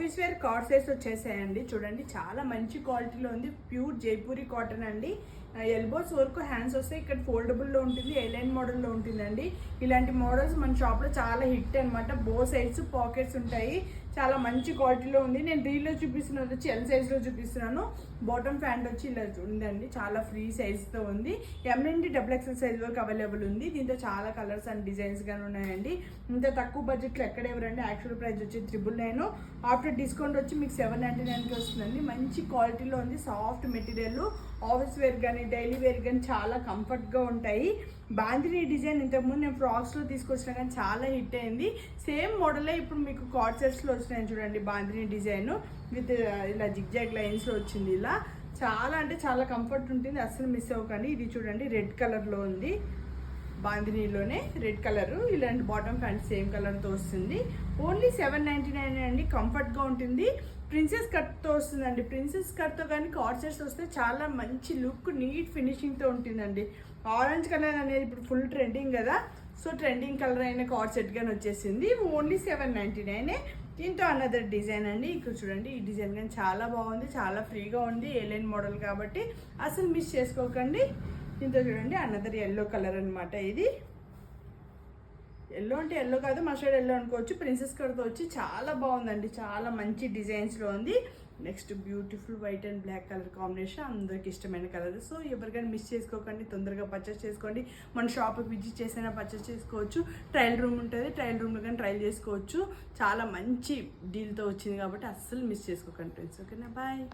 Office wear co-ord sets వచ్చేసాయండి. చూడండి చాలా మంచి క్వాలిటీలో ఉంది. ప్యూర్ జైపూరి కాటన్ అండి. ఎల్బోస్ వరకు హ్యాండ్స్ వస్తాయి. ఇక్కడ ఫోల్డబుల్లో ఉంటుంది, ఎలైన్ మోడల్లో ఉంటుందండి. ఇలాంటి మోడల్స్ మన షాప్లో చాలా హిట్ అనమాట. బో సైడ్స్ పాకెట్స్ ఉంటాయి. చాలా మంచి క్వాలిటీలో ఉంది. నేను రీల్లో చూపిస్తున్నది వచ్చి ఎల్ సైజ్లో చూపిస్తున్నాను. బాటమ్ ప్యాంట్ వచ్చి ఇలా ఉందండి. చాలా ఫ్రీ సైజ్తో ఉంది. ఎం నుండి XXL సైజ్ వరకు అవైలబుల్ ఉంది. దీంతో చాలా కలర్స్ అండ్ డిజైన్స్ గానీ ఉన్నాయండి. ఇంత తక్కువ బడ్జెట్లో ఎక్కడ ఎవరండి. యాక్చువల్ ప్రైస్ వచ్చి 999. ఆఫ్టర్ డిస్కౌంట్ వచ్చి మీకు 799కి వస్తుందండి. మంచి క్వాలిటీలో ఉంది. Soft material. ఆఫీస్ వేర్ కానీ డైలీ వేర్ కానీ చాలా కంఫర్ట్గా ఉంటాయి. బాందిని డిజైన్ ఇంతకుముందు నేను ఫ్రాక్స్లో తీసుకొచ్చినా కానీ చాలా హిట్ అయింది. సేమ్ మోడలే ఇప్పుడు మీకు కార్డ్ సెట్స్లో వచ్చినాయి చూడండి. బాందిని డిజైన్ విత్ ఇలా జిగ్జాగ్ లైన్స్లో వచ్చింది. ఇలా చాలా అంటే చాలా కంఫర్ట్ ఉంటుంది. అస్సలు మిస్ అవ్వకండి. ఇది చూడండి రెడ్ కలర్లో ఉంది. బాందినీలోనే రెడ్ కలరు. ఇలాంటి బాటమ్ ప్యాంట్ సేమ్ కలర్తో వస్తుంది. ఓన్లీ 799 అండి. కంఫర్ట్గా ఉంటుంది. ప్రిన్సెస్ కట్తో వస్తుందండి. ప్రిన్సెస్ కట్తో కానీ కార్డ్ సెట్స్ వస్తే చాలా మంచి లుక్, నీట్ ఫినిషింగ్తో ఉంటుందండి. ఆరెంజ్ కలర్ అనేది ఇప్పుడు ఫుల్ ట్రెండింగ్ కదా. సో ట్రెండింగ్ కలర్ అయిన కార్డ్ సెట్ కానీ వచ్చేసింది. ఓన్లీ 799. దీంతో అనదర్ డిజైన్ అండి. ఇక్కడ చూడండి ఈ డిజైన్ కానీ చాలా బాగుంది. చాలా ఫ్రీగా ఉంది. ఏలైన్ మోడల్ కాబట్టి అసలు మిస్ చేసుకోకండి. దీంతో చూడండి అనదర్ ఎల్లో కలర్ అనమాట. ఇది ఎల్లో అంటే ఎల్లో కాదు, మస్టర్డ్ ఎల్లో అనుకోవచ్చు. ప్రిన్సెస్ కట్తో వచ్చి చాలా బాగుందండి. చాలా మంచి డిజైన్స్లో ఉంది. Next beautiful white and black colour combination అందరికి ఇష్టమైన కలర్. సో ఎవరికైనా మిస్ చేసుకోకండి. తొందరగా పర్చేస్ చేసుకోండి. మన షాప్కి విజిట్ చేసైనా పర్చేస్ చేసుకోవచ్చు. ట్రయల్ రూమ్ ఉంటుంది. ట్రయల్ రూమ్లో కానీ ట్రయల్ చేసుకోవచ్చు. చాలా మంచి డీల్తో వచ్చింది కాబట్టి అస్సలు మిస్ చేసుకోకండి ఫ్రెండ్స్. ఓకేనా, బాయ్.